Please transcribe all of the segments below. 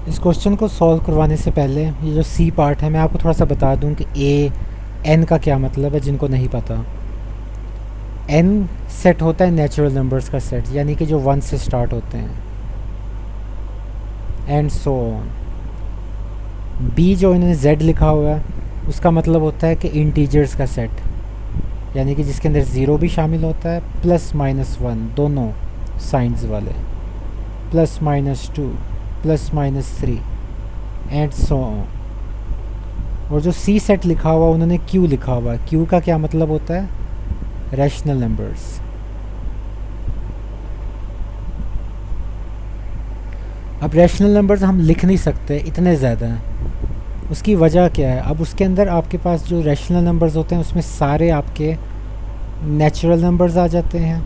इस क्वेश्चन को सॉल्व करवाने से पहले ये जो सी पार्ट है मैं आपको थोड़ा सा बता दूं कि ए एन का क्या मतलब है जिनको नहीं पता। एन सेट होता है नेचुरल नंबर्स का सेट, यानी कि जो वन से स्टार्ट होते हैं, एंड सो ऑन। बी जो इन्होंने जेड लिखा हुआ है उसका मतलब होता है कि इंटीजर्स का सेट, यानी कि जिसके अंदर ज़ीरो भी शामिल होता है प्लस माइनस वन दोनों साइंस वाले, plus minus two, plus minus three, and so on. और जो सी सेट लिखा हुआ उन्होंने क्यू लिखा हुआ है। क्यू का क्या मतलब होता है? Rational numbers. अब रैशनल नंबर्स हम लिख नहीं सकते, इतने ज़्यादा हैं। उसकी वजह क्या है? अब उसके अंदर आपके पास जो रैशनल नंबर्स होते हैं उसमें सारे आपके नेचुरल नंबर्स आ जाते हैं,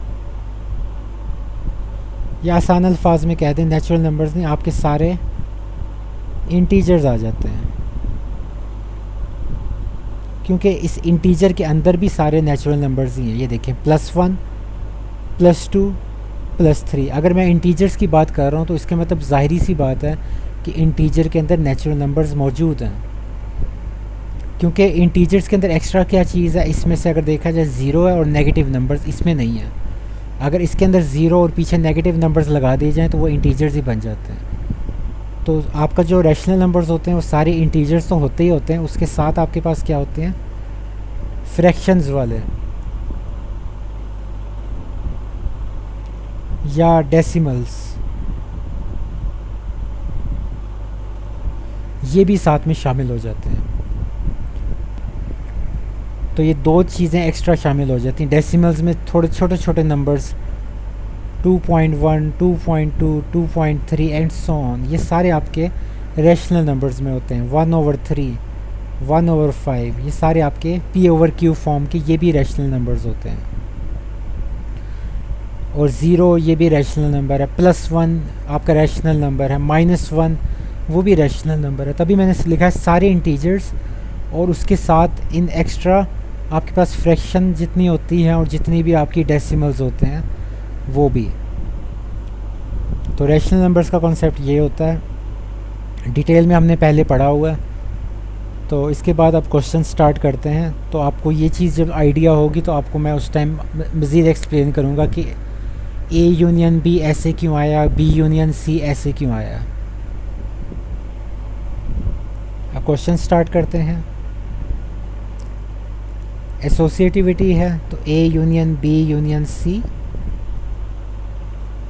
या आसान अल्फाज में कह दें नेचुरल नंबर्स नहीं, आपके सारे इंटीजर्स आ जाते हैं, क्योंकि इस इंटीजर के अंदर भी सारे नेचुरल नंबर्स ही हैं। ये देखें, plus one, plus two, plus three. अगर मैं इंटीजर्स की बात कर रहा हूँ तो इसके मतलब ज़ाहिरी सी बात है कि इंटीजर के अंदर नेचुरल नंबर्स मौजूद हैं, क्योंकि इंटीजर्स के अंदर एक्स्ट्रा क्या चीज़ है इसमें से अगर देखा जाए ज़ीरो है और नेगेटिव नंबर्स इसमें नहीं है। अगर इसके अंदर ज़ीरो और पीछे नेगेटिव नंबर्स लगा दिए जाएँ तो वो इंटीजर्स ही बन जाते हैं। तो आपका जो रैशनल नंबर्स होते हैं वो सारे इंटीजर्स तो होते ही होते हैं, उसके साथ आपके पास क्या होते हैं? फ्रैक्शंस वाले या डेसिमल्स, ये भी साथ में शामिल हो जाते हैं। तो ये दो चीज़ें एक्स्ट्रा शामिल हो जाती हैं। डेसिमल्स में थोड़े छोटे छोटे नंबर्स 2.1, 2.2, 2.3 एंड सो ऑन, ये सारे आपके रैशनल नंबर्स में होते हैं। 1/3, 1/5, ये सारे आपके p/q फॉर्म के, ये भी रैशनल नंबर्स होते हैं। और ज़ीरो ये भी रैशनल नंबर है, प्लस वन आपका रैशनल नंबर है, माइनस वन वो भी रैशनल नंबर है। तभी मैंने लिखा है सारे इंटीजर्स और उसके साथ इन एक्स्ट्रा आपके पास फ्रैक्शन जितनी होती हैं और जितनी भी आपकी डेसिमल्स होते हैं वो भी। तो रैशनल नंबर्स का कॉन्सेप्ट ये होता है, डिटेल में हमने पहले पढ़ा हुआ है। तो इसके बाद अब क्वेश्चन स्टार्ट करते हैं। तो आपको ये चीज़ जब आइडिया होगी तो आपको मैं उस टाइम मज़ीद एक्सप्लेन करूँगा कि ए यूनियन बी ऐसे क्यों आया, बी यूनियन सी ऐसे क्यों आया। अब क्वेश्चन स्टार्ट करते हैं। एसोसिएटिविटी है तो A union B union C,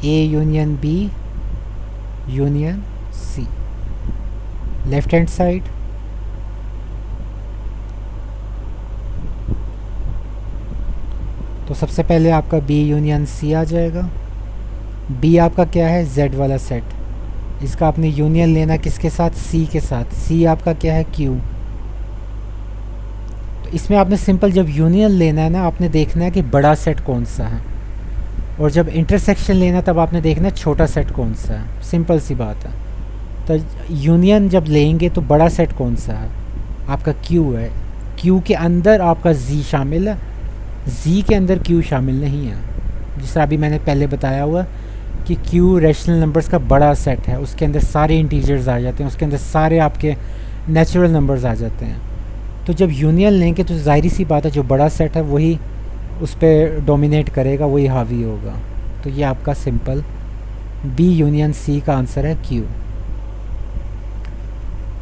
A union B union C. Left hand side तो सबसे पहले आपका बी यूनियन सी आ जाएगा। बी आपका क्या है? जेड वाला सेट। इसका आपने यूनियन लेना किसके साथ? सी के साथ। सी आपका क्या है? क्यू। तो इसमें आपने सिंपल जब यूनियन लेना है ना, आपने देखना है कि बड़ा सेट कौन सा है, और जब इंटरसेक्शन लेना तब आपने देखना है छोटा सेट कौन सा है। सिंपल सी बात है। तो यूनियन जब लेंगे तो बड़ा सेट कौन सा है? आपका क्यू है। क्यू के अंदर आपका जी शामिल है, जी के अंदर क्यू शामिल नहीं है। जिस तरह अभी मैंने पहले बताया हुआ कि क्यू रैशनल नंबर्स का बड़ा सेट है, उसके अंदर सारे इंटीजर्स आ जाते हैं, उसके अंदर सारे आपके नेचुरल नंबर्स आ जाते हैं। तो जब यूनियन लेंगे तो ज़ाहिर सी बात है जो बड़ा सेट है वही उस पर डोमिनेट करेगा, वही हावी होगा। तो ये आपका सिंपल बी यूनियन सी का आंसर है क्यू।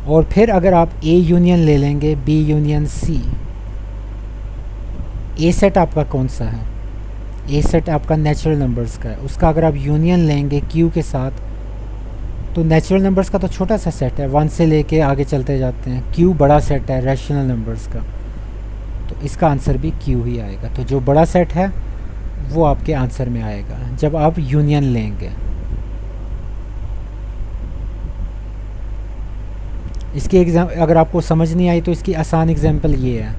और फिर अगर आप ए यूनियन ले लेंगे बी यूनियन सी, ए सेट आपका कौन सा है? ए सेट आपका नेचुरल नंबर्स का है। उसका अगर आप यूनियन लेंगे क्यू के साथ तो नेचुरल नंबर्स का तो छोटा सा सेट है, वन से लेके आगे चलते जाते हैं। क्यू बड़ा सेट है रैशनल नंबर्स का, तो इसका आंसर भी क्यू ही आएगा। तो जो बड़ा सेट है वो आपके आंसर में आएगा जब आप यूनियन लेंगे। इसकी अगर आपको समझ नहीं आई तो इसकी आसान एग्जांपल ये है।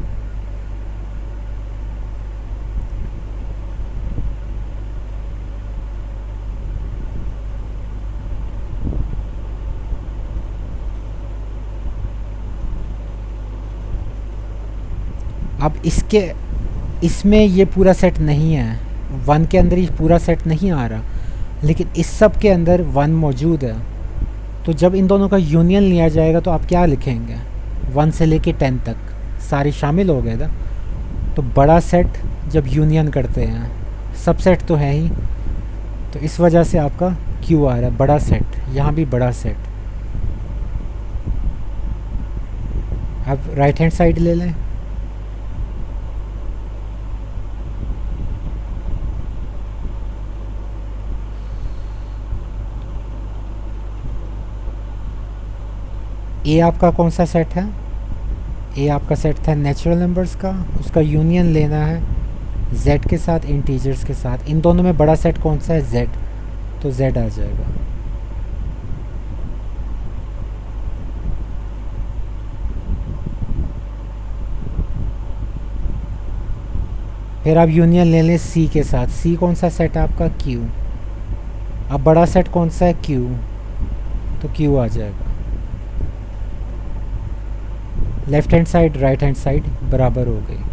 अब इसमें ये पूरा सेट नहीं है, वन के अंदर ये पूरा सेट नहीं आ रहा, लेकिन इस सब के अंदर वन मौजूद है। तो जब इन दोनों का यूनियन लिया जाएगा तो आप क्या लिखेंगे, 1 से लेके 10 तक सारी शामिल हो गए ना। तो बड़ा सेट जब यूनियन करते हैं, सबसेट तो है ही, तो इस वजह से आपका क्यू आ रहा है, बड़ा सेट, यहाँ भी बड़ा सेट। अब राइट हैंड साइड ले लें। ए आपका कौन सा सेट है, ए आपका सेट था नेचुरल नंबर्स का, उसका यूनियन लेना है z के साथ, इंटीजर्स के साथ। इन दोनों में बड़ा सेट कौन सा है, z, तो z आ जाएगा। फिर आप यूनियन ले लें c के साथ, c कौन सा सेट है आपका, q। अब बड़ा सेट कौन सा है, q, तो q आ जाएगा। Left hand side right hand side बराबर हो गई।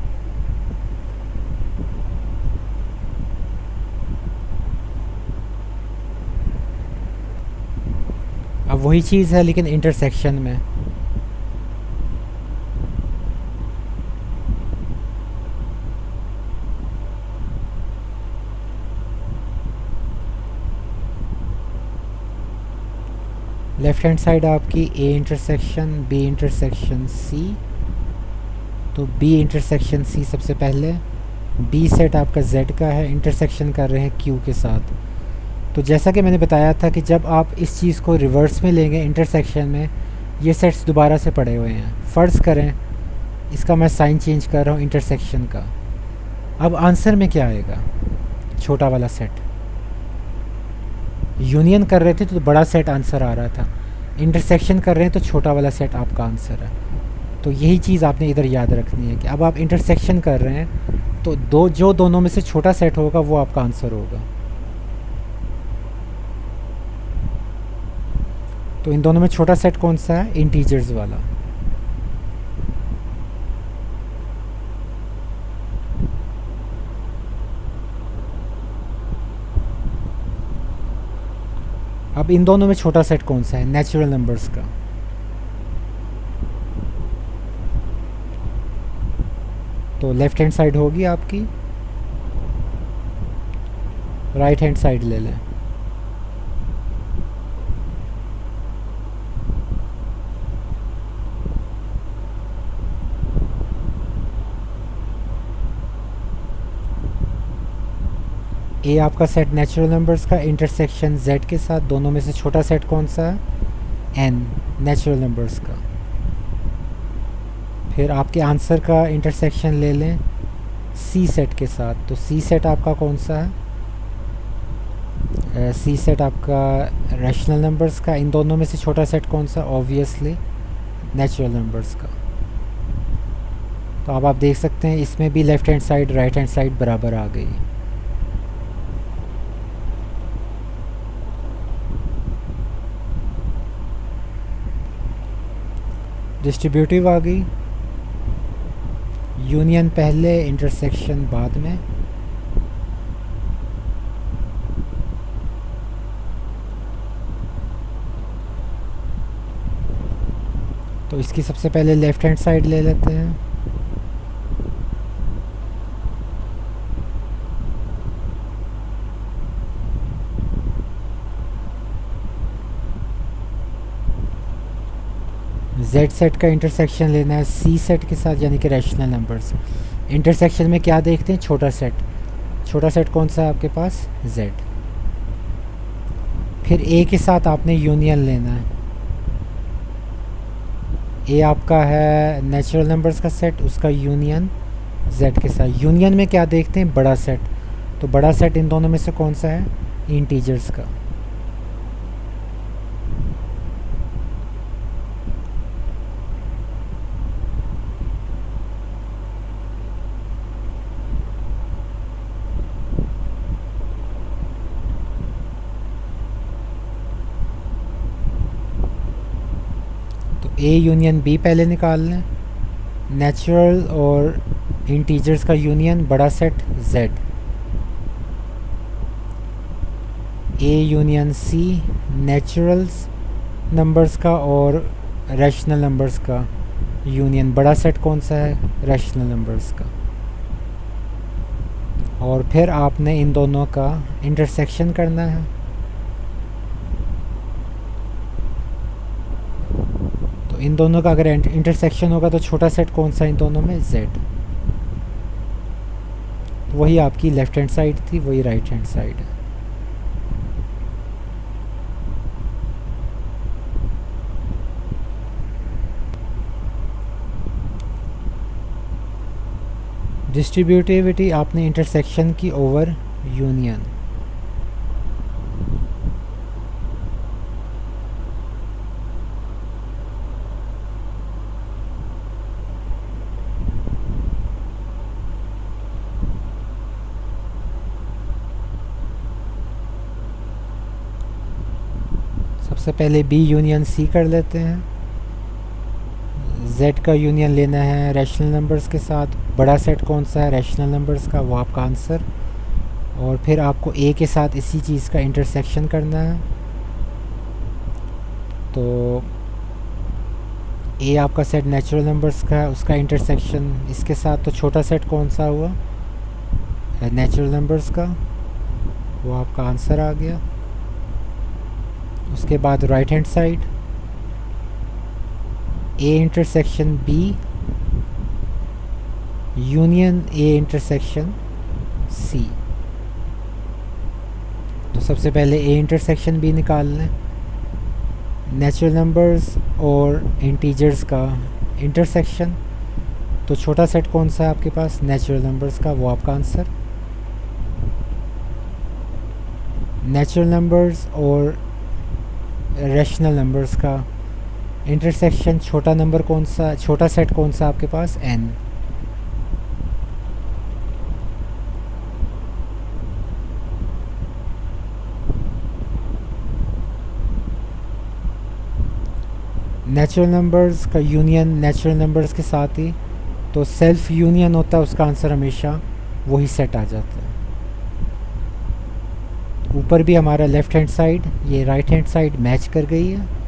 अब वही चीज़ है लेकिन इंटरसेक्शन में। लेफ्ट हैंड साइड आपकी A intersection B intersection C, तो बी इंटरसेक्शन सी सबसे पहले। बी सेट आपका z का है, इंटरसेक्शन कर रहे हैं q के साथ। तो जैसा कि मैंने बताया था कि जब आप इस चीज़ को रिवर्स में लेंगे इंटरसेक्शन में, ये सेट्स दोबारा से पड़े हुए हैं। फ़र्ज़ करें इसका मैं साइन चेंज कर रहा हूँ इंटरसेक्शन का। अब आंसर में क्या आएगा, छोटा वाला सेट। यूनियन कर रहे थे तो बड़ा सेट आंसर आ रहा था, इंटरसेक्शन कर रहे हैं तो छोटा वाला सेट आपका आंसर है। तो यही चीज़ आपने इधर याद रखनी है कि अब आप इंटरसेक्शन कर रहे हैं तो जो दोनों में से छोटा सेट होगा वो आपका आंसर होगा। तो इन दोनों में छोटा सेट कौन सा है, इंटीजर्स वाला। अब इन दोनों में छोटा सेट कौन सा है, नेचुरल नंबर्स का। तो लेफ्ट हैंड साइड होगी आपकी, राइट हैंड साइड ले लें। ए आपका सेट नेचुरल नंबर्स का, इंटरसेक्शन z के साथ, दोनों में से छोटा सेट कौन सा है, n नेचुरल नंबर्स का। फिर आपके आंसर का इंटरसेक्शन ले लें c सेट के साथ, तो c सेट आपका कौन सा है, c सेट आपका रैशनल नंबर्स का। इन दोनों में से छोटा सेट कौन सा, ऑब्वियसली नेचुरल नंबर्स का। तो अब आप देख सकते हैं इसमें भी left hand side right hand side बराबर आ गई। डिस्ट्रीब्यूटिव आ गई, यूनियन पहले इंटरसेक्शन बाद में। तो इसकी सबसे पहले लेफ्ट हैंड साइड ले लेते हैं। z सेट का इंटरसेक्शन लेना है c सेट के साथ, यानी कि रैशनल नंबर्स। इंटरसेक्शन में क्या देखते हैं, छोटा सेट। छोटा सेट कौन सा है आपके पास, z। फिर a के साथ आपने यूनियन लेना है। a आपका है नेचुरल नंबर्स का सेट, उसका यूनियन z के साथ। यूनियन में क्या देखते हैं, बड़ा सेट। तो बड़ा सेट इन दोनों में से कौन सा है, इंटीजर्स का। ए यूनियन बी पहले निकाल लें, नेचुरल और इंटीजर्स का यूनियन बड़ा set z। A union C naturals numbers का और रैशनल नंबर्स का यूनियन। बड़ा सेट कौन सा है? रैशनल नंबर्स का। और फिर आपने इन दोनों का इंटरसेक्शन करना है। तो इन दोनों का अगर इंटरसेक्शन होगा तो छोटा सेट कौन सा इन दोनों में? Z। तो वही आपकी लेफ्ट हैंड साइड थी, वही राइट हैंड साइड है। डिस्ट्रीब्यूटिविटी आपने इंटरसेक्शन की ओवर यूनियन। सबसे पहले B यूनियन C कर लेते हैं। Z का यूनियन लेना है रैशनल नंबर्स के साथ। बड़ा सेट कौन सा है? रैशनल नंबर्स का, वो आपका आंसर। और फिर आपको A के साथ इसी चीज़ का इंटरसेक्शन करना है। तो A आपका सेट नेचुरल नंबर्स का है, उसका इंटरसेक्शन इसके साथ, तो छोटा सेट कौन सा हुआ? नेचुरल नंबर्स का, वो आपका आंसर आ गया। उसके बाद right hand side A intersection B union A intersection C। तो सबसे पहले A इंटरसेक्शन B निकाल लें। नेचुरल नंबर्स और इंटीजर्स का इंटरसेक्शन, तो छोटा सेट कौन सा है आपके पास? नेचुरल नंबर्स का, वो आपका आंसर। नेचुरल नंबर्स और रैशनल नंबर्स का इंटरसेक्शन, छोटा नंबर कौन सा, छोटा सेट कौन सा आपके पास? N। नेचुरल नंबर्स का यूनियन नेचुरल नंबर्स के साथ ही, तो सेल्फ यूनियन होता है, उसका आंसर हमेशा वही सेट आ जाता है। ऊपर भी हमारा लेफ़्ट हैंड साइड ये राइट हैंड साइड मैच कर गई है।